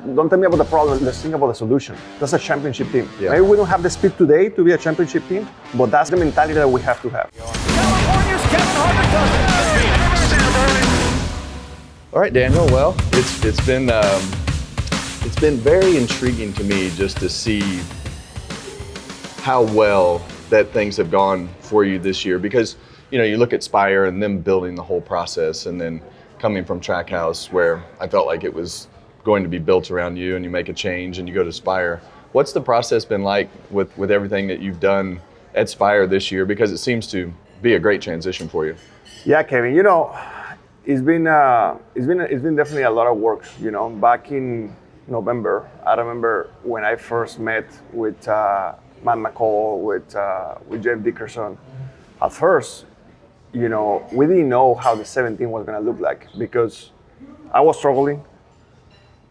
don't tell me about the problem, let's think about the solution. That's a championship team. Yeah. Maybe we don't have the speed today to be a championship team, but that's the mentality that we have to have. California's Kevin Harvick does it. All right, Daniel. Well, it's been very intriguing to me just to see how well that things have gone for you this year, because you look at Spire and them building the whole process, and then coming from Trackhouse, where I felt like it was going to be built around you, and you make a change and you go to Spire. What's the process been like with everything that you've done at Spire this year? Because it seems to be a great transition for you. Yeah, Kevin. It's been definitely a lot of work. Back in November, I remember when I first met with Matt McDowell, with Jeff Dickerson. At first, we didn't know how the 17 was going to look like, because I was struggling.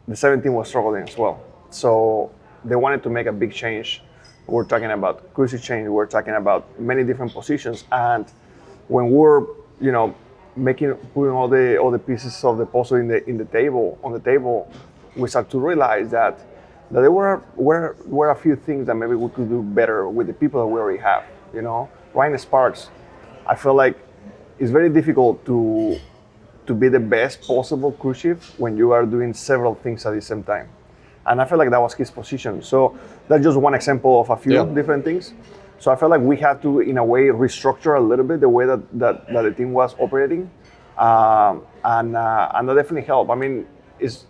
The 17 was struggling as well. So they wanted to make a big change. We're talking about cruise change. We're talking about many different positions. And when we're, putting all the pieces of the puzzle on the table, we start to realize that there were a few things that maybe we could do better with the people that we already have. Ryan Sparks, I feel like it's very difficult to be the best possible crew chief when you are doing several things at the same time. And I feel like that was his position. So that's just one example of a few different things. So I felt like we had to, in a way, restructure a little bit the way that the team was operating. And that definitely helped. I mean, it's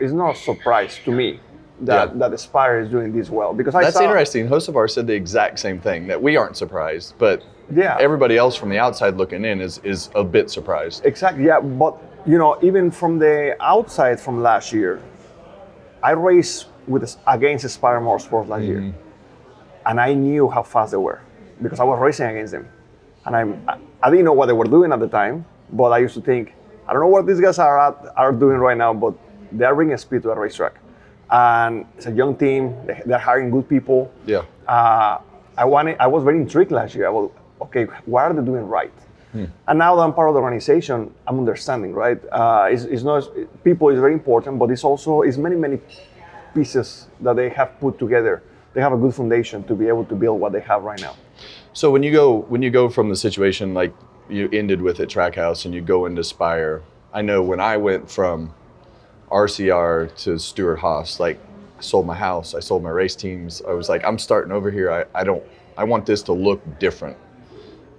not a surprise to me that the Spire is doing this well. Because That's interesting. Hocevar said the exact same thing, that we aren't surprised, but everybody else from the outside looking in is a bit surprised. Exactly, yeah. But, even from the outside from last year, I raced against Spire Motorsports last year. And I knew how fast they were, because I was racing against them. And I didn't know what they were doing at the time, but I used to think, I don't know what these guys are doing right now, but they're bringing speed to a racetrack. And it's a young team, they're hiring good people. Yeah. I was very intrigued last year. Okay, what are they doing right? And now that I'm part of the organization, I'm understanding, right? It's not, people is very important, but it's many pieces that they have put together. They have a good foundation to be able to build what they have right now. So when you go from the situation like you ended with at Trackhouse and you go into Spire, I know when I went from RCR to Stewart Haas, like I sold my house, I sold my race teams. I was like, I'm starting over here. I want this to look different.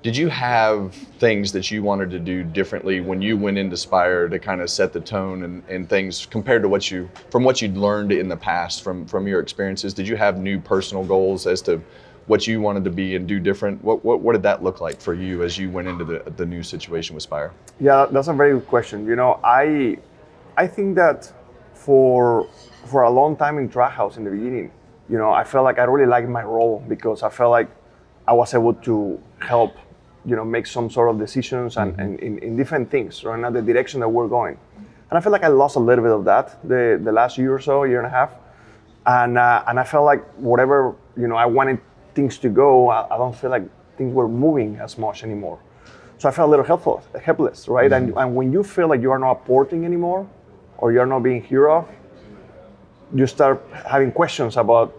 Did you have things that you wanted to do differently when you went into Spire to kind of set the tone and things compared to what you'd learned in the past from your experiences? Did you have new personal goals as to what you wanted to be and do different? What did that look like for you as you went into the new situation with Spire? Yeah, that's a very good question. I think that for a long time in Trackhouse in the beginning, I felt like I really liked my role, because I felt like I was able to help make some sort of decisions and in different things, right now, the direction that we're going. And I feel like I lost a little bit of that the last year or so, year and a half. And I felt like whatever, I wanted things to go, I don't feel like things were moving as much anymore. So I felt a little helpless, right? And when you feel like you are not apporting anymore, or you're not being heard of, you start having questions about,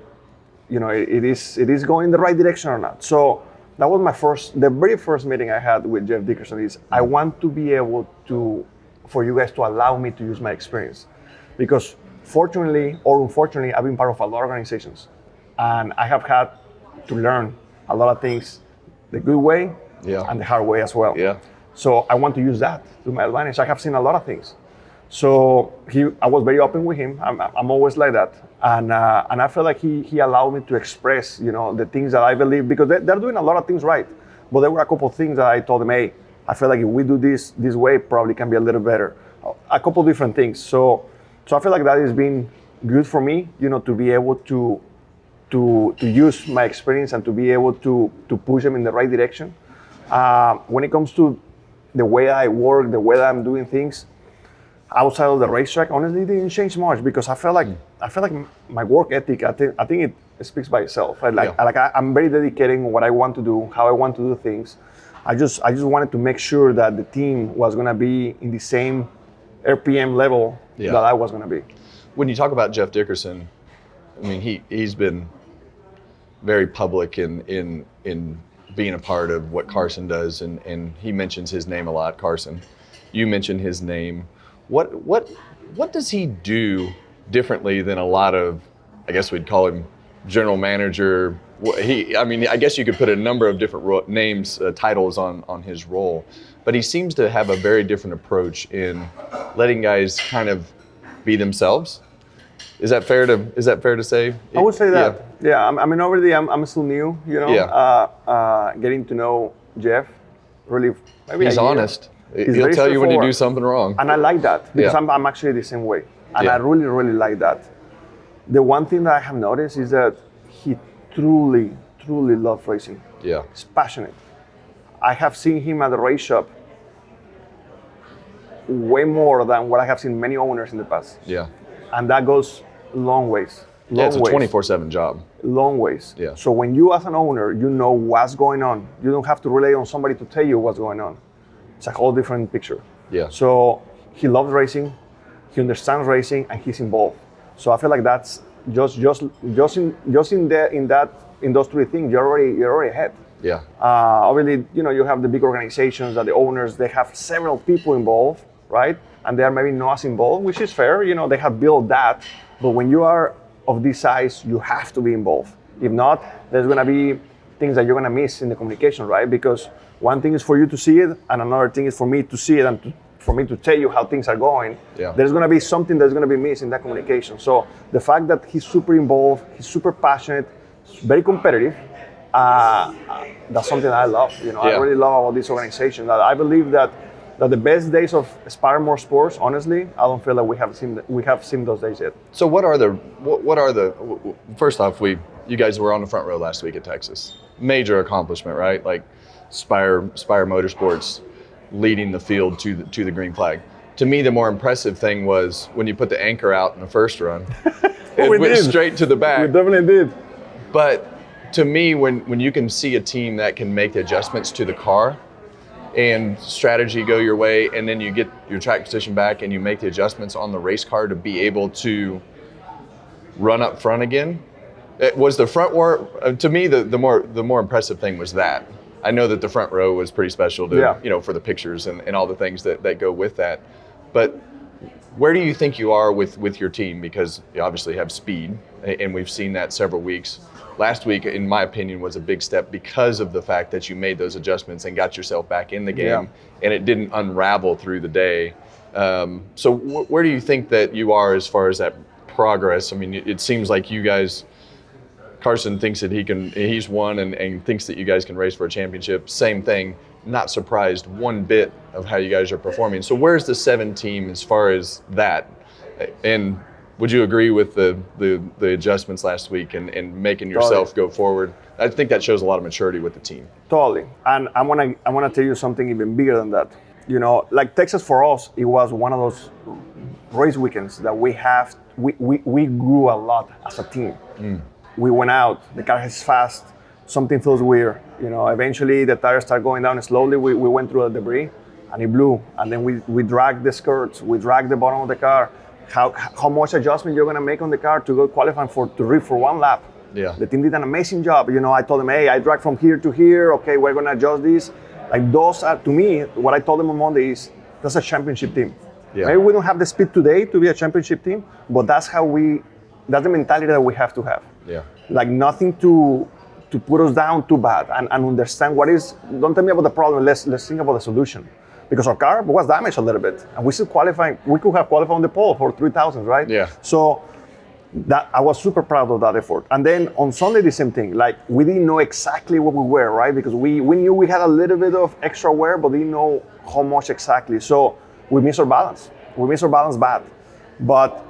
it is going in the right direction or not. So that was the very first meeting I had with Jeff Dickerson is, I want to be able for you guys to allow me to use my experience. Because fortunately or unfortunately, I've been part of a lot of organizations, and I have had to learn a lot of things the good way and the hard way as well. Yeah. So I want to use that to my advantage. I have seen a lot of things. So I was very open with him. I'm always like that, and I feel like he allowed me to express, the things that I believe, because they're doing a lot of things right, but there were a couple of things that I told them, hey, I feel like if we do this way, probably can be a little better. A couple of different things. So I feel like that has been good for me, to be able to use my experience and to be able to push them in the right direction. When it comes to the way I work, the way that I'm doing things, outside of the racetrack, honestly, it didn't change much, because I feel like my work ethic, I think it speaks by itself. I'm very dedicated in what I want to do, how I want to do things. I just wanted to make sure that the team was going to be in the same RPM level that I was going to be. when you talk about Jeff Dickerson, I mean, he's been very public in being a part of what Carson does, and he mentions his name a lot. Carson, you mentioned his name. What does he do differently than a lot of, I guess we'd call him general manager? I guess you could put a number of different names, titles on his role, but he seems to have a very different approach in letting guys kind of be themselves. Is that fair to say? I would say that. Yeah. I mean, already I'm still new. Getting to know Jeff, really. Maybe he's honest. He'll tell you when you do something wrong. And I like that because I'm actually the same way, and I really, really like that. The one thing that I have noticed is that he truly, truly loves racing. Yeah. He's passionate. I have seen him at the race shop way more than what I have seen many owners in the past. Yeah. And that goes long ways. It's a 24/7 job. Long ways. Yeah. So when you as an owner, you know what's going on. You don't have to rely on somebody to tell you what's going on. It's a whole different picture. Yeah. So he loves racing, he understands racing, and he's involved. So I feel like that's just in those three things, you're already ahead. Yeah. Obviously, you have the big organizations that the owners, they have several people involved, right? And they are maybe not as involved, which is fair. They have built that. But when you are of this size, you have to be involved. If not, there's going to be things that you're going to miss in the communication, right? Because one thing is for you to see it, and another thing is for me to see it and for me to tell you how things are going. Yeah. There's going to be something that's going to be missed in that communication. So the fact that he's super involved, he's super passionate, very competitive, that's something that I love. I really love about this organization. That I believe that the best days of Spire Motorsports, honestly, I don't feel like we have seen those days yet. So first off, you guys were on the front row last week at Texas. Major accomplishment, right? Like Spire Motorsports leading the field to the green flag. To me, the more impressive thing was when you put the anchor out in the first run. It went straight to the back. We definitely did. But to me, when you can see a team that can make the adjustments to the car and strategy go your way, and then you get your track position back and you make the adjustments on the race car to be able to run up front again, it was the front row. To me, the more impressive thing was that. I know that the front row was pretty special for the pictures and all the things that go with that. But where do you think you are with your team? Because you obviously have speed, and we've seen that several weeks. Last week, in my opinion, was a big step because of the fact that you made those adjustments and got yourself back in the game, and it didn't unravel through the day. So where do you think that you are as far as that progress? I mean, it seems like you guys, Carson thinks that he's won and thinks that you guys can race for a championship. Same thing, not surprised one bit of how you guys are performing. So where's the 7 team as far as that? And would you agree with the adjustments last week and making yourself go forward? I think that shows a lot of maturity with the team. Totally. And I wanna tell you something even bigger than that. Like Texas for us, it was one of those race weekends that we grew a lot as a team. We went out, the car is fast, something feels weird. Eventually the tires start going down slowly. We went through the debris and it blew. And then we dragged the skirts, we dragged the bottom of the car. How much adjustment you're gonna make on the car to go qualifying to rev for one lap. Yeah. The team did an amazing job. I told them, hey, I drag from here to here. Okay, we're gonna adjust this. Like those are, to me, what I told them on Monday is that's a championship team. Yeah. Maybe we don't have the speed today to be a championship team, but that's the mentality that we have to have. Yeah. Like nothing to put us down too bad and understand what is. Don't tell me about the problem. Let's think about the solution. Because our car was damaged a little bit, and we still qualifying. We could have qualified on the pole for 3,000, right? Yeah. So that I was super proud of that effort. And then on Sunday, the same thing. Like we didn't know exactly what we were, right? Because we knew we had a little bit of extra wear, but didn't know how much exactly. So we missed our balance. We missed our balance bad. But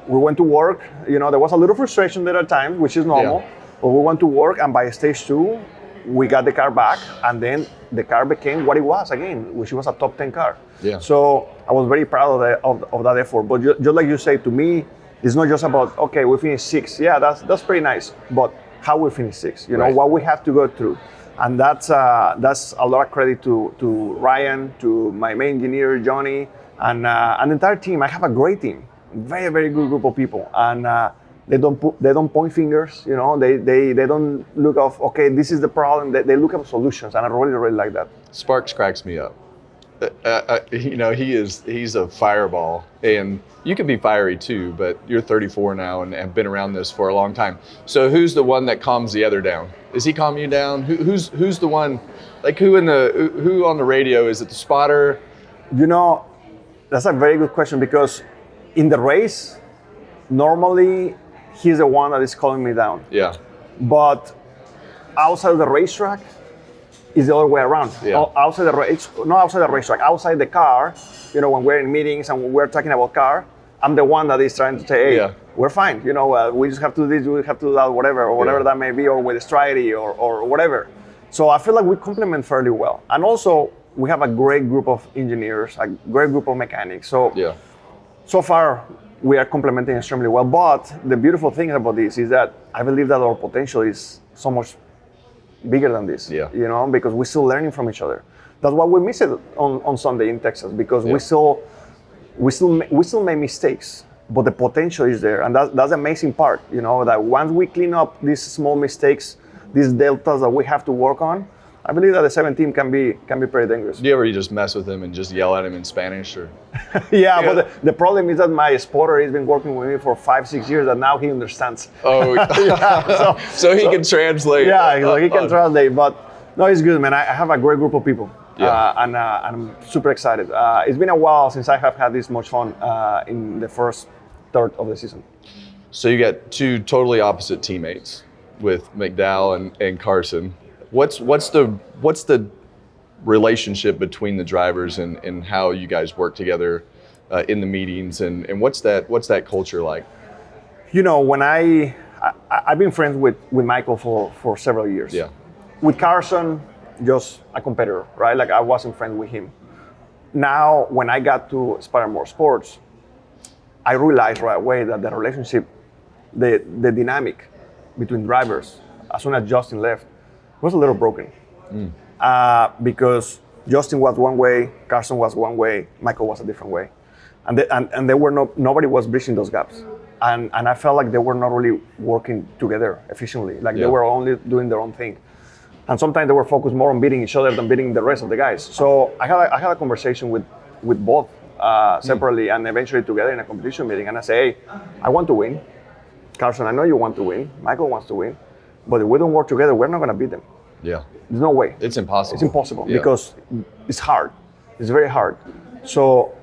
we went to work. There was a little frustration there at times, which is normal. Yeah. But we went to work, and by stage 2, we got the car back, and then the car became what it was again, which was a top 10 car. Yeah. So I was very proud of that effort. But just like you say, to me, it's not just about, okay, we finished 6th. Yeah, that's pretty nice. But how we finished 6th, right. What we have to go through. And that's a lot of credit to Ryan, to my main engineer, Johnny, and the entire team. I have a great team. very, very good group of people, and they don't point fingers. You know, they don't look of, okay, this is the problem. They look at solutions, and I really, really like that. Sparks cracks me up. You know, he's a fireball, and you can be fiery too, but you're 34 now and have been around this for a long time. So who's the one that calms the other down? Is he calm you down? Who's the one, like who on the radio? Is it the spotter? You know, that's a very good question, because in the race, normally he's the one that is calming me down. Yeah. But outside of the racetrack, is the other way around. Yeah. Outside the race, not outside the racetrack, outside the car, you know, when we're in meetings and when we're talking about car, I'm the one that is trying to say, hey, we're fine. You know, we just have to do this, we have to do that, whatever, or whatever that may be, or with strategy or whatever. So I feel like we complement fairly well. And also, we have a great group of engineers, a great group of mechanics. So, so far, we are complementing extremely well. But the beautiful thing about this is that I believe that our potential is so much bigger than this, you know, because we're still learning from each other. That's why we miss it on Sunday in Texas, because we still make mistakes, but the potential is there, and that's the amazing part, you know, that once we clean up these small mistakes, these deltas that we have to work on, I believe that the 7 team can be pretty dangerous. Do you ever just mess with him and just yell at him in Spanish, or? Yeah, but the problem is that my spotter has been working with me for 5-6 years, and now he understands. Oh, so he can translate. Yeah, so he can translate. But no, it's good, man. I have a great group of people, and I'm super excited. It's been a while since I have had this much fun in the first third of the season. So you got two totally opposite teammates with McDowell and Carson. What's the relationship between the drivers and how you guys work together in the meetings, and what's that culture like? You know, when I've been friends with Michael for several years. Yeah. With Carson, just a competitor, right? Like I wasn't friends with him. Now, when I got to Spire Motorsports, I realized right away that the relationship, the dynamic between drivers, as soon as Justin left, was a little broken. Because Justin was one way, Carson was one way, Michael was a different way. And there were nobody was bridging those gaps. And I felt like they were not really working together efficiently. Like they were only doing their own thing. And sometimes they were focused more on beating each other than beating the rest of the guys. So I had a conversation with both separately and eventually together in a competition meeting. And I say, hey, I want to win. Carson, I know you want to win. Michael wants to win. But if we don't work together, we're not going to beat them. Yeah. There's no way. It's impossible. It's impossible because it's hard. It's very hard. So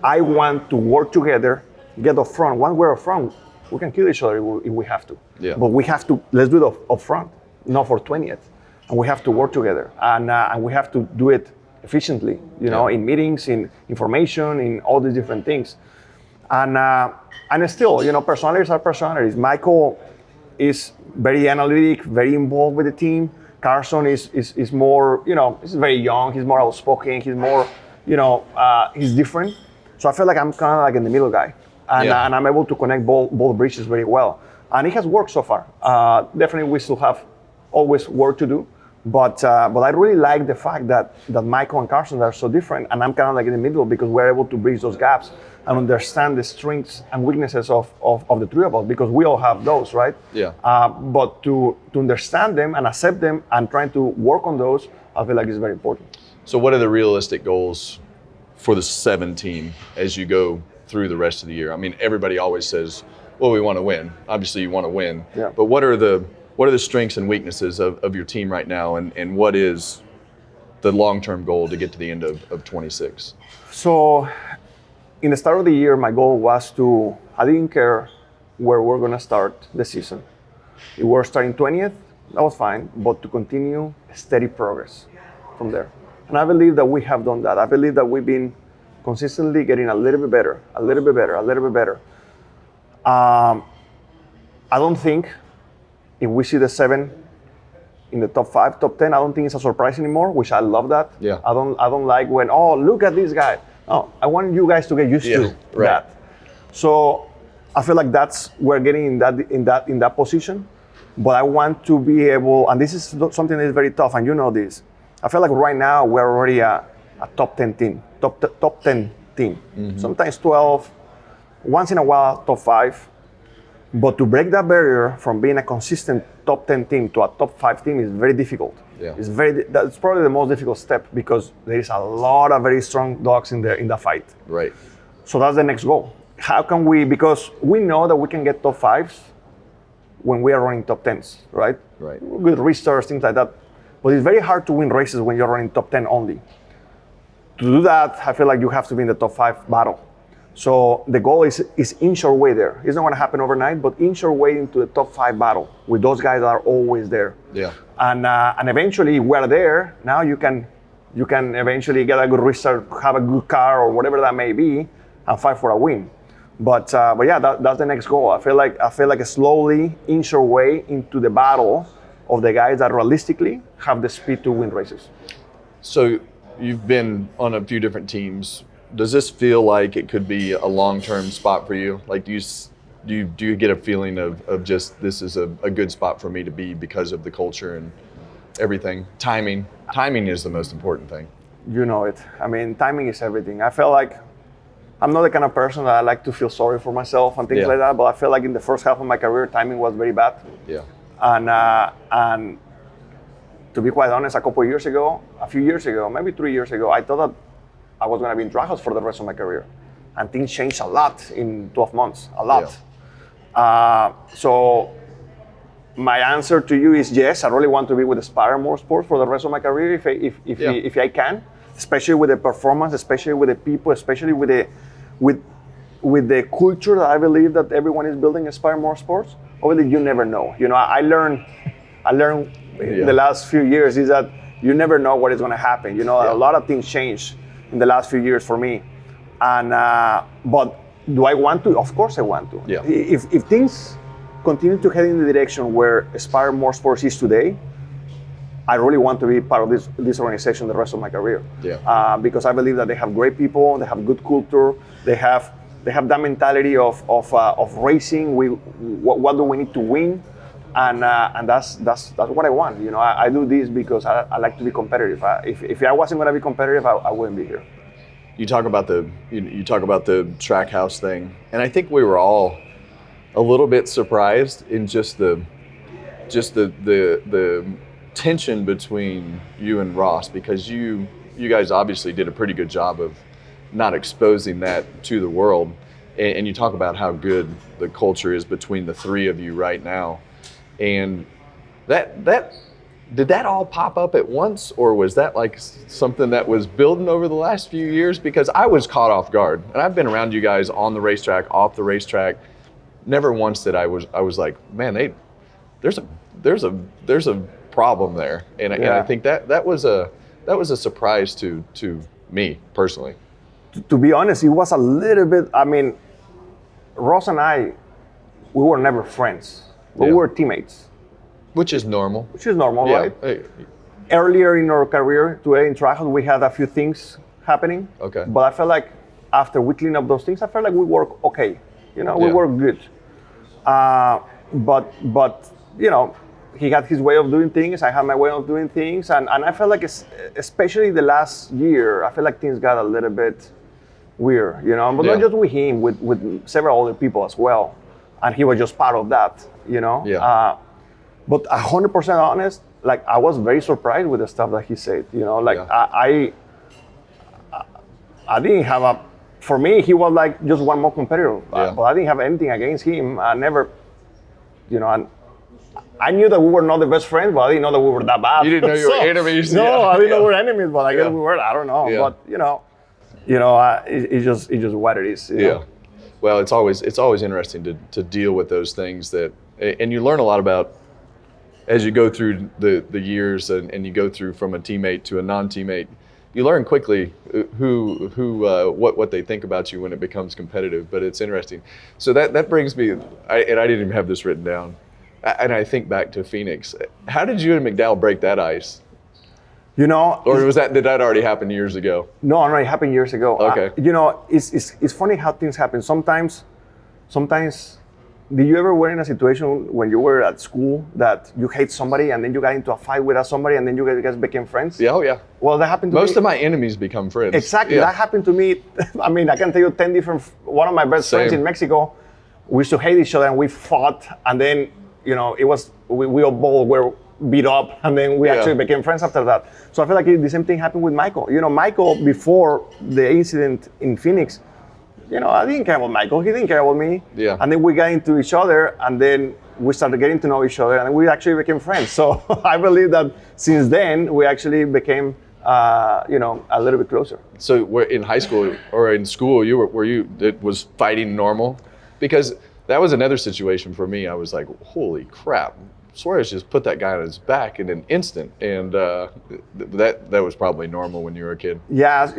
I want to work together, get up front. Once we're up front, we can kill each other if we have to. Yeah. But we have to, let's do it up front, not for 20th. And we have to work together. And we have to do it efficiently, you know, in meetings, in information, in all these different things. And still, you know, personalities are personalities. Michael is very analytic, very involved with the team. Carson is more, you know, he's very young, he's more outspoken, he's more, you know, he's different. So I feel like I'm kind of like in the middle guy. And I'm able to connect both bridges very well. And it has worked so far. Definitely we still have always work to do. But I really like the fact that Michael and Carson are so different, and I'm kind of like in the middle because we're able to bridge those gaps and understand the strengths and weaknesses of the three of us, because we all have those, right? Yeah. But to understand them and accept them and trying to work on those, I feel like is very important. So what are the realistic goals for the 7 team as you go through the rest of the year? I mean, everybody always says, well, we want to win. Obviously you want to win. Yeah. But what are the strengths and weaknesses of your team right now, and what is the long-term goal to get to the end of 26? So in the start of the year, my goal was I didn't care where we're going to start the season. If we're starting 20th, that was fine, but to continue steady progress from there. And I believe that we have done that. I believe that we've been consistently getting a little bit better. I don't think if we see the 7 in the top 5, top 10, I don't think it's a surprise anymore, which I love that. Yeah. I don't like when, oh, look at this guy. No, I want you guys to get used to that. So I feel like we're getting in that position. But I want to be able, and this is something that is very tough, and you know this. I feel like right now we're already a top 10 team, top 10 team. Mm-hmm. Sometimes 12, once in a while top 5, but to break that barrier from being a consistent top 10 team to a top 5 team is very difficult. Yeah. That's probably the most difficult step because there is a lot of very strong dogs in the fight. Right. So that's the next goal. How can we, because we know that we can get top 5s when we are running top 10s, right? Right. With restarts, things like that. But it's very hard to win races when you're running top 10 only. To do that, I feel like you have to be in the top 5 battle. So the goal is inch your way there. It's not going to happen overnight, but inch your way into the top 5 battle with those guys that are always there. Yeah. And eventually we're there. Now you can eventually get a good restart, have a good car or whatever that may be, and fight for a win. But yeah, that's the next goal. I feel like slowly inch your way into the battle of the guys that realistically have the speed to win races. So you've been on a few different teams. Does this feel like it could be a long-term spot for you? Like, do you get a feeling of just this is a good spot for me to be because of the culture and everything? Timing is the most important thing. You know it. I mean, timing is everything. I feel like I'm not the kind of person that I like to feel sorry for myself and things like that, but I feel like in the first half of my career, timing was very bad. Yeah. And to be quite honest, a few years ago, maybe 3 years ago, I thought that I was going to be in trackhouse for the rest of my career. And things changed a lot in 12 months, a lot. Yeah. So my answer to you is yes, I really want to be with Spire Motorsports for the rest of my career if I can, especially with the performance, especially with the people, especially with the culture that I believe that everyone is building at Spire Motorsports. Obviously, you never know. You know, I learned in the last few years is that you never know what is going to happen. You know, a lot of things changed in the last few years for me. And but do I want to? Of course I want to. Yeah. If things continue to head in the direction where Spire Motorsports is today, I really want to be part of this organization the rest of my career. Yeah. Because I believe that they have great people, they have good culture, they have that mentality of racing. What do we need to win? And that's what I want. You know, I do this because I like to be competitive. If I wasn't going to be competitive, I wouldn't be here. You talk about the track house thing, and I think we were all a little bit surprised in just the tension between you and Ross, because you guys obviously did a pretty good job of not exposing that to the world, and you talk about how good the culture is between the three of you right now. And that did that all pop up at once, or was that like something that was building over the last few years? Because I was caught off guard, and I've been around you guys on the racetrack, off the racetrack. Never once did I was like, man, there's a problem there, and I think that was a surprise to me personally. To be honest, it was a little bit. I mean, Ross and I, we were never friends. But we were teammates. Which is normal. Right? Hey. Earlier in our career, today in trackhouse, we had a few things happening. Okay. But I felt like after we cleaned up those things, I felt like we worked okay. You know, we worked good. But you know, he had his way of doing things. I had my way of doing things. And I felt like, especially the last year, I feel like things got a little bit weird, you know. But not just with him, with several other people as well. And he was just part of that, you know. Yeah. But 100% honest, like I was very surprised with the stuff that he said, you know. Like I didn't have for me, he was like just one more competitor. But I didn't have anything against him. I never, you know, and I knew that we were not the best friends, but I didn't know that we were that bad. You didn't know you were enemies. No, I didn't know we were enemies, but I guess we were. I don't know. Yeah. But you know, it's just what it is. You know? Well, it's always interesting to deal with those things and you learn a lot about as you go through the years and you go through from a teammate to a non-teammate. You learn quickly what they think about you when it becomes competitive. But it's interesting. So that brings me, and I didn't even have this written down, and I think back to Phoenix. How did you and McDowell break that ice? You know, or did that already happen years ago? No, it happened years ago. Okay. You know, it's funny how things happen. Sometimes did you ever were in a situation when you were at school that you hate somebody and then you got into a fight with somebody and then you guys became friends? Yeah, oh yeah. Well, that happened to me. Most of my enemies become friends. Exactly. Yeah. That happened to me. I mean, I can tell you 10 different, one of my best friends in Mexico, we used to hate each other and we fought, and then, it was, we all both were beat up, and then we actually became friends after that. So I feel like the same thing happened with Michael. Michael, before the incident in Phoenix, I didn't care about Michael. He didn't care about me. Yeah. And then we got into each other, and then we started getting to know each other, and we actually became friends. So I believe that since then, we actually became, a little bit closer. So in high school or in school, it was fighting normal? Because that was another situation for me. I was like, holy crap. Suárez just put that guy on his back in an instant, and that was probably normal when you were a kid. Yeah,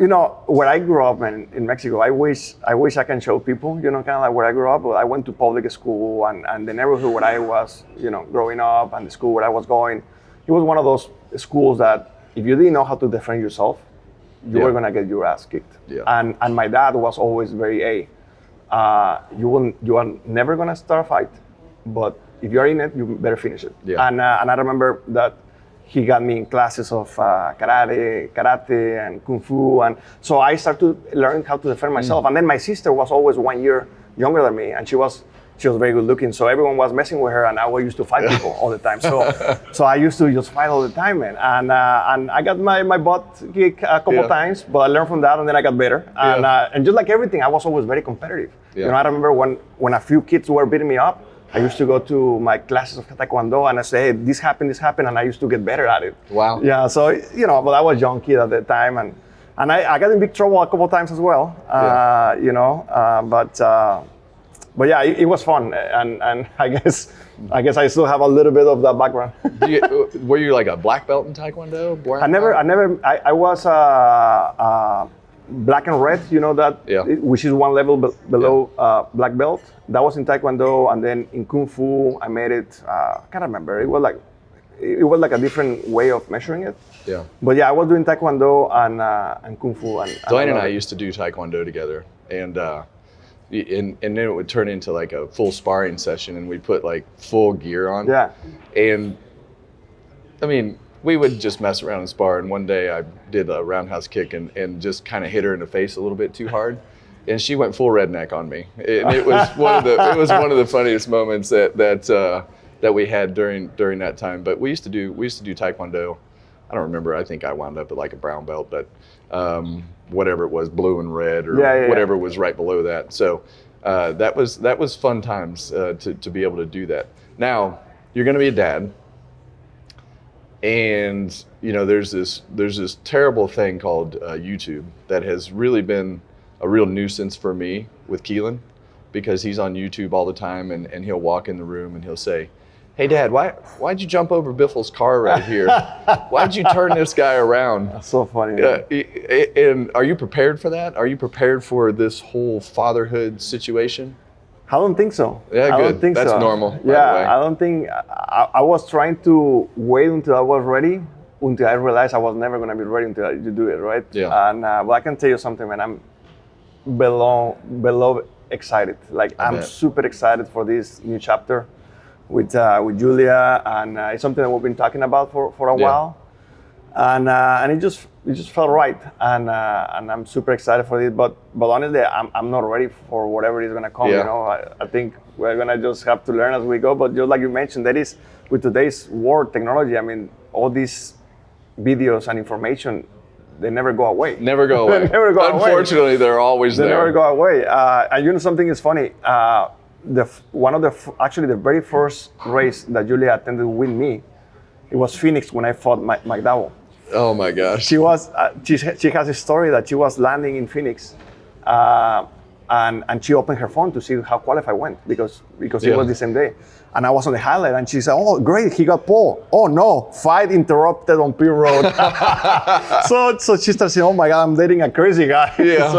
where I grew up in Mexico, I wish I can show people, kind of like where I grew up. I went to public school, and the neighborhood where I was, growing up, and the school where I was going, it was one of those schools that if you didn't know how to defend yourself, you were gonna get your ass kicked. Yeah. And my dad was always very you are never gonna start a fight, but if you're in it, you better finish it. Yeah. And I remember that he got me in classes of karate and kung fu, and so I started to learn how to defend myself. And then my sister was always 1 year younger than me, and she was very good looking, so everyone was messing with her, and I used to fight people all the time. So I used to just fight all the time, man. And I got my butt kicked a couple times, but I learned from that, and then I got better. And just like everything, I was always very competitive. Yeah. I remember when a few kids were beating me up, I used to go to my classes of Taekwondo and I say, hey, this happened, and I used to get better at it. Wow. Yeah, so, but I was a young kid at the time, and I got in big trouble a couple of times as well, but yeah, it was fun, and I guess I still have a little bit of that background. Were you like a black belt in Taekwondo? I was black and red, which is one level below black belt. That was in Taekwondo, and then in Kung Fu, I made it. I can't remember. It was like a different way of measuring it. Yeah. But yeah, I was doing Taekwondo and Kung Fu. Dwayne and I used to do Taekwondo together, and then it would turn into like a full sparring session, and we'd put like full gear on. Yeah. And I mean, we would just mess around and spar, and one day I did a roundhouse kick and just kind of hit her in the face a little bit too hard, and she went full redneck on me. And it was one of the funniest moments that we had during that time. But we used to do Taekwondo. I don't remember. I think I wound up at like a brown belt, but whatever it was, blue and red, or whatever was right below that. So that was fun times to be able to do that. Now you're going to be a dad. And there's this terrible thing called YouTube that has really been a real nuisance for me with Keelan, because he's on YouTube all the time, and he'll walk in the room and he'll say, "Hey Dad, why'd you jump over Biffle's car right here? Why'd you turn this guy around?" That's so funny. And are you prepared for that? Are you prepared for this whole fatherhood situation? I don't think so. Yeah, good. I don't think That's normal. By the way. I don't think. I was trying to wait until I was ready, until I realized I was never going to be ready until you do it, right? Yeah. And but I can tell you something, man. I'm below excited. Like I'm super excited for this new chapter with Julia, and it's something that we've been talking about for a while. And it just felt right, and I'm super excited for it. But honestly, I'm not ready for whatever is gonna come. I think we're gonna just have to learn as we go. But just like you mentioned, that is with today's world technology. I mean, all these videos and information, they never go away. Never go away. They never go away. Unfortunately, they're always there. They never go away. And something is funny. The very first race that Julia attended with me, it was Phoenix when I fought McDowell. Oh my gosh. She has a story that she was landing in Phoenix, and she opened her phone to see how qualified went because it was the same day. And I was on the highlight, and she said, "Oh, great, he got pole. Oh no, fight interrupted on pit road." so she started saying, "Oh my God, I'm dating a crazy guy." Yeah.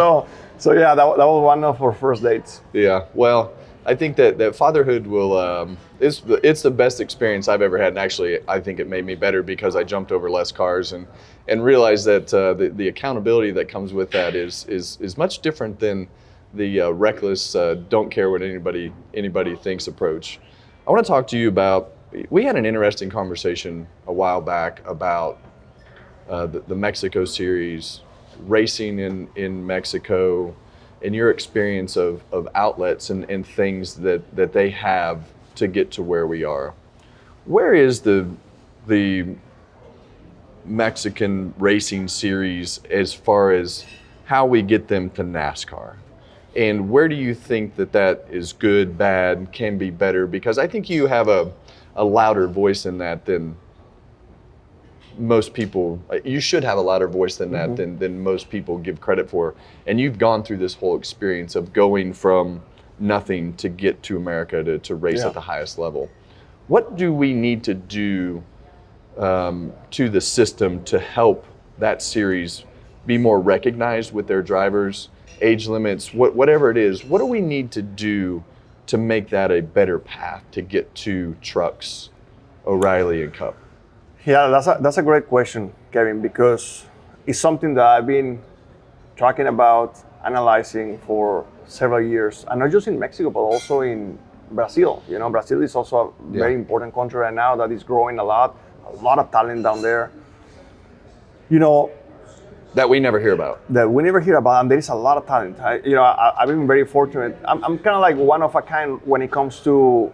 So yeah, that was one of our first dates. Yeah. Well, I think that fatherhood will it's the best experience I've ever had, and actually I think it made me better because I jumped over less cars and realized that the accountability that comes with that is much different than reckless, don't care what anybody thinks approach. I want to talk to you about. We had an interesting conversation a while back about the Mexico Series, racing in Mexico, and your experience of outlets and things that they have to get to where we are. Where is the Mexican racing series as far as how we get them to NASCAR? And where do you think that is good, bad, can be better? Because I think you have a louder voice in that than most people. You should have a louder voice than that than most people give credit for. And you've gone through this whole experience of going from nothing to get to America to race at the highest level. What do we need to do to the system to help that series be more recognized with their drivers, age limits, whatever it is? What do we need to do to make that a better path to get to trucks, O'Reilly, and Cup? Yeah, that's a great question, Kevin, because it's something that I've been talking about, analyzing for several years, and not just in Mexico, but also in Brazil. You know, Brazil is also a very important country right now that is growing a lot of talent down there. You know, that we never hear about. And there is a lot of talent. I've been very fortunate. I'm kind of like one of a kind when it comes to,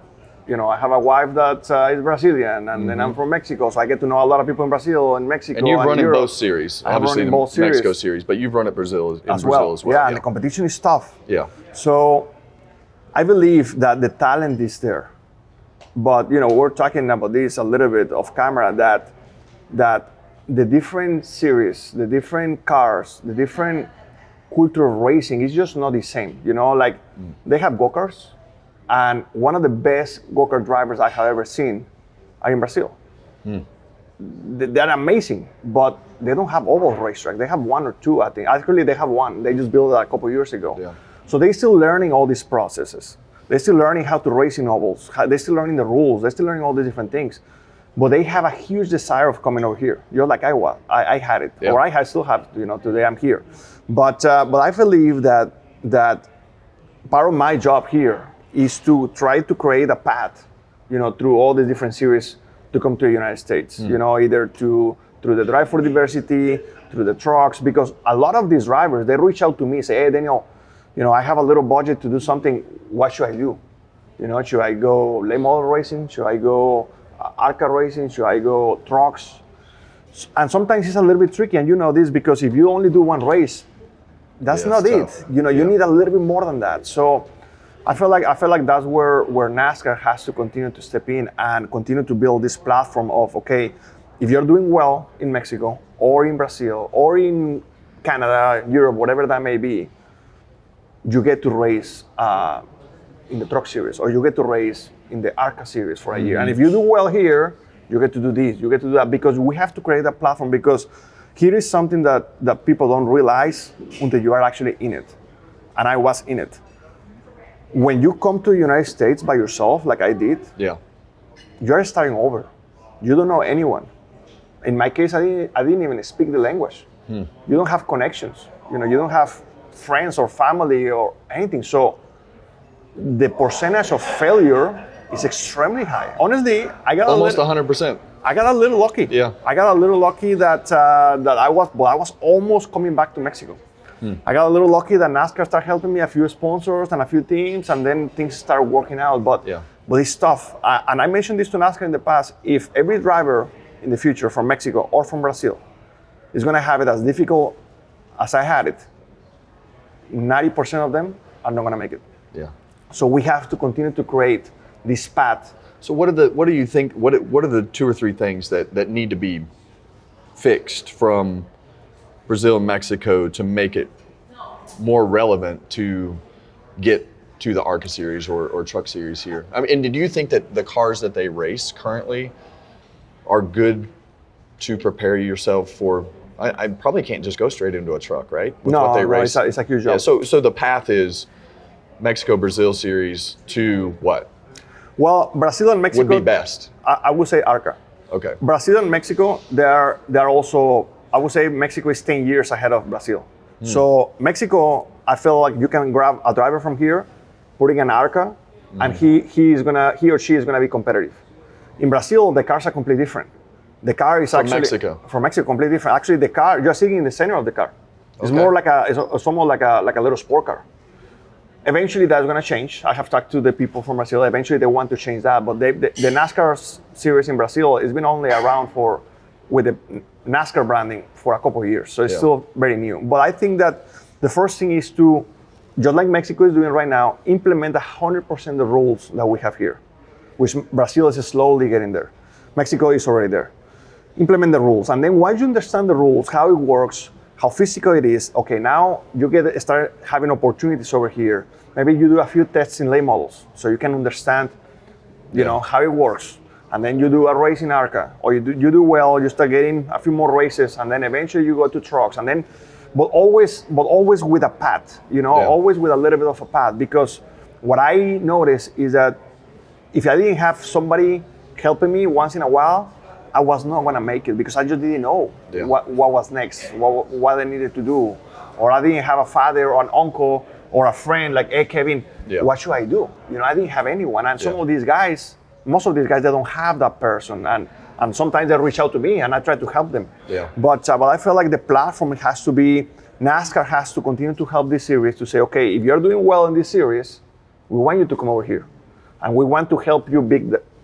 I have a wife that is Brazilian, and then I'm from Mexico, so I get to know a lot of people in Brazil and Mexico. And you've run Europe. in both series, obviously the Mexico series, but you've run at Brazil as well. Yeah, and the competition is tough. Yeah. So I believe that the talent is there, but we're talking about this a little bit off camera, that the different series, the different cars, the different culture of racing is just not the same. They have go-karts, and one of the best go-kart drivers I have ever seen are in Brazil. They're amazing, but they don't have oval racetrack. They have one or two, I think. Actually, they have one. They just built it a couple years ago. Yeah. So they're still learning all these processes. They're still learning how to race in ovals. They're still learning the rules. They're still learning all these different things. But they have a huge desire of coming over here. Like I was. I had it, or I still have. Today I'm here. But I believe that part of my job here is to try to create a path, through all the different series to come to the United States. Either through the Drive for Diversity, through the trucks, because a lot of these drivers, they reach out to me, say, "Hey, Daniel, I have a little budget to do something. What should I do? Should I go late model racing? Should I go ARCA racing? Should I go trucks?" And sometimes it's a little bit tricky, and you know this because if you only do one race, that's not tough. it. You need a little bit more than that. So I feel like that's where NASCAR has to continue to step in and continue to build this platform of, okay, if you're doing well in Mexico or in Brazil or in Canada, Europe, whatever that may be, you get to race in the truck series, or you get to race in the ARCA series for a year. And if you do well here, you get to do this, you get to do that, because we have to create a platform, because here is something that people don't realize until you are actually in it. And I was in it. When you come to the United States by yourself, like I did, you're starting over. You don't know anyone. In my case, I didn't even speak the language. You don't have connections. You don't have friends or family or anything. So the percentage of failure is extremely high. Honestly, I got almost 100%. I got a little lucky. Yeah. I got a little lucky that I was almost coming back to Mexico. I got a little lucky that NASCAR started helping me, a few sponsors and a few teams, and then things started working out. But it's tough. And I mentioned this to NASCAR in the past. If every driver in the future from Mexico or from Brazil is going to have it as difficult as I had it, 90% of them are not going to make it. Yeah. So we have to continue to create this path. So what do you think? What are the two or three things that need to be fixed from Brazil and Mexico to make it more relevant to get to the ARCA series or truck series here? I mean, and do you think that the cars that they race currently are good to prepare yourself for? I probably can't just go straight into a truck, right? With what they race. It's a huge job. Yeah, so the path is Mexico Brazil series to what? Well, Brazil and Mexico would be best. I would say ARCA. Okay. Brazil and Mexico, they're also, I would say Mexico is 10 years ahead of Brazil. So Mexico I feel like you can grab a driver from here, putting an ARCA, and he or she is gonna be competitive. In Brazil, the cars are completely different. The car is From Mexico. From Mexico, completely different. Actually, the car, you're sitting in the center of the car. It's more like it's almost like a little sport car. Eventually, that's going to change. I have talked to the people from Brazil. Eventually, they want to change that. But the NASCAR series in Brazil has been only around with the NASCAR branding for a couple of years. So it's still very new. But I think that the first thing is to, just like Mexico is doing right now, implement 100% of the rules that we have here, which Brazil is slowly getting there. Mexico is already there. Implement the rules. And then once you understand the rules, how it works, how physical it is, okay, now you start having opportunities over here. Maybe you do a few tests in late models so you can understand, you know, how it works. And then you do a race in ARCA, or you do well, you start getting a few more races, and then eventually you go to trucks. And then, but always with a path, you know, always with a little bit of a path. Because what I noticed is that if I didn't have somebody helping me once in a while, I was not gonna make it because I just didn't know what was next, what I needed to do. Or I didn't have a father or an uncle or a friend like, hey, Kevin, what should I do? You know, I didn't have anyone. And some of these guys, most of these guys, they don't have that person. And sometimes they reach out to me and I try to help them. But I feel like the platform has to be, NASCAR has to continue to help this series to say, okay, if you're doing well in this series, we want you to come over here. And we want to help you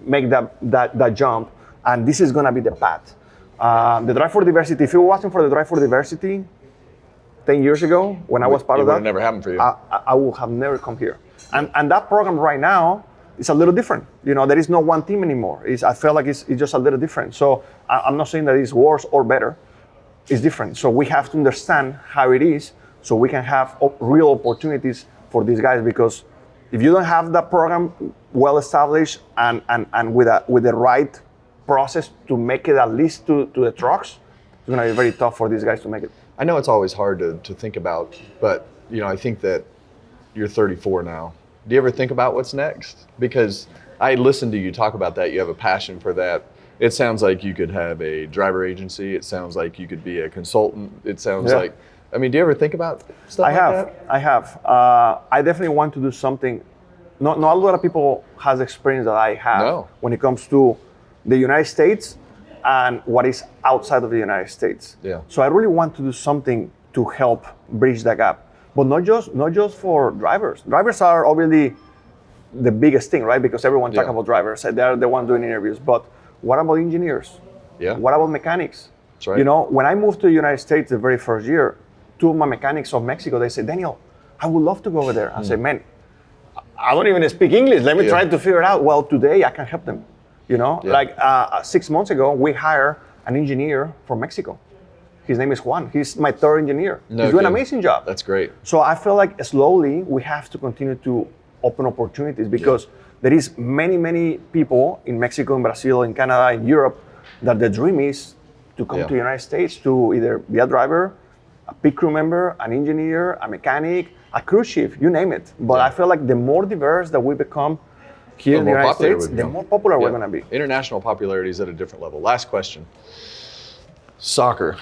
make that jump. And this is going to be the path. The Drive for Diversity, if you were watching for the Drive for Diversity 10 years ago, when I was part of that, it would have never happened for you. I would have never come here. And that program right now is a little different. You know, there is no one team anymore. I feel like it's just a little different. So I'm not saying that it's worse or better. It's different. So we have to understand how it is so we can have real opportunities for these guys. Because if you don't have that program well established and with the right process to make it at least to the trucks, it's going to be very tough for these guys to make it. I know it's always hard to think about, but you know, I think that you're 34 now. Do you ever think about what's next? Because I listened to you talk about that. You have a passion for that. It sounds like you could have a driver agency. It sounds like you could be a consultant. It sounds like, I mean, do you ever think about stuff like that? I have. I definitely want to do something. Not a lot of people has experience that I have when it comes to the United States and what is outside of the United States. So I really want to do something to help bridge that gap. But not just for drivers. Drivers are obviously the biggest thing, right? Because everyone talks about drivers. They're the one doing interviews. But what about engineers? What about mechanics? That's right. You know, when I moved to the United States the very first year, two of my mechanics of Mexico, they said, Daniel, I would love to go over there. I said, man, I don't even speak English. Let me try to figure it out. Well, today I can help them. You know, like 6 months ago, we hired an engineer from Mexico. His name is Juan. He's my third engineer. He's doing an amazing job. That's great. So I feel like slowly we have to continue to open opportunities because there is many people in Mexico, in Brazil, in Canada, in Europe, that the dream is to come to the United States to either be a driver, a pit crew member, an engineer, a mechanic, a cruise chief, you name it. But I feel like the more diverse that we become here in the United States, the more popular we're going to be. International popularity is at a different level. Last question. Soccer.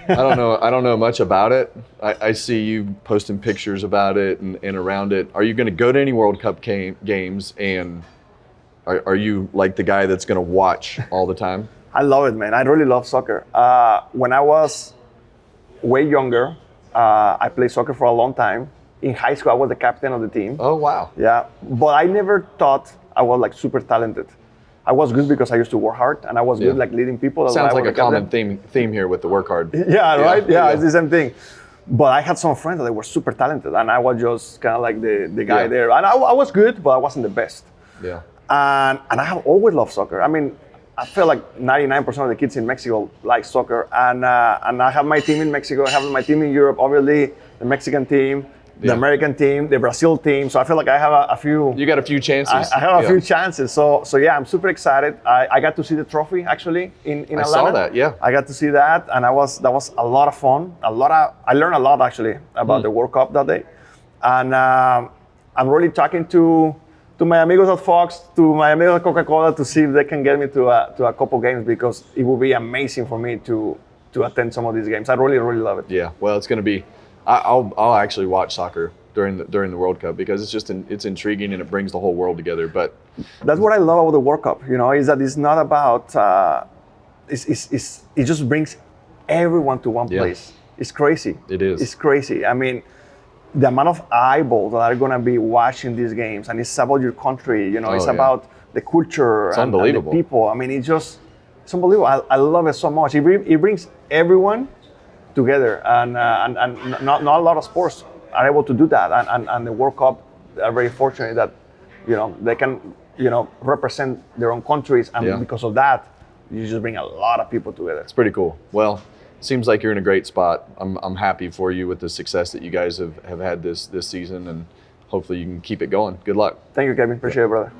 I don't know much about it. I see you posting pictures about it and around it. Are you going to go to any World Cup games? And are you like the guy that's going to watch all the time? I love it, man. I really love soccer. When I was way younger, I played soccer for a long time. In high school, I was the captain of the team. Oh, wow. Yeah, but I never thought I was like super talented. I was good because I used to work hard, and I was good like leading people. Sounds like a common theme here with the work hard. Right? Yeah, it's the same thing. But I had some friends that were super talented, and I was just kind of like the guy there. And I was good, but I wasn't the best. Yeah. And I have always loved soccer. I mean, I feel like 99% of the kids in Mexico like soccer. And I have my team in Mexico. I have my team in Europe, obviously, the Mexican team, the American team, the Brazil team. So I feel like I have a few. You got a few chances. I have a few chances. So yeah, I'm super excited. I got to see the trophy actually in Atlanta. I saw that. Yeah. I got to see that, and that was a lot of fun. I learned a lot actually about the World Cup that day, and I'm really talking to my amigos at Fox, to my amigos at Coca-Cola to see if they can get me to a couple games because it would be amazing for me to attend some of these games. I really love it. Yeah. Well, it's going to be I'll actually watch soccer during the World Cup because it's just it's intriguing and it brings the whole world together. But that's what I love about the World Cup. Is that it's not about it just brings everyone to one place. It's crazy. It is. It's crazy. I mean, the amount of eyeballs that are going to be watching these games, and it's about your country. It's about the culture and the people. I mean, it's unbelievable. I love it so much. It brings everyone together, and not a lot of sports are able to do that. And the World Cup are very fortunate that they can represent their own countries, and because of that, you just bring a lot of people together. It's pretty cool. Well, seems like you're in a great spot. I'm happy for you with the success that you guys have had this season, and hopefully you can keep it going. Good luck. Thank you, Kevin. Appreciate it, brother.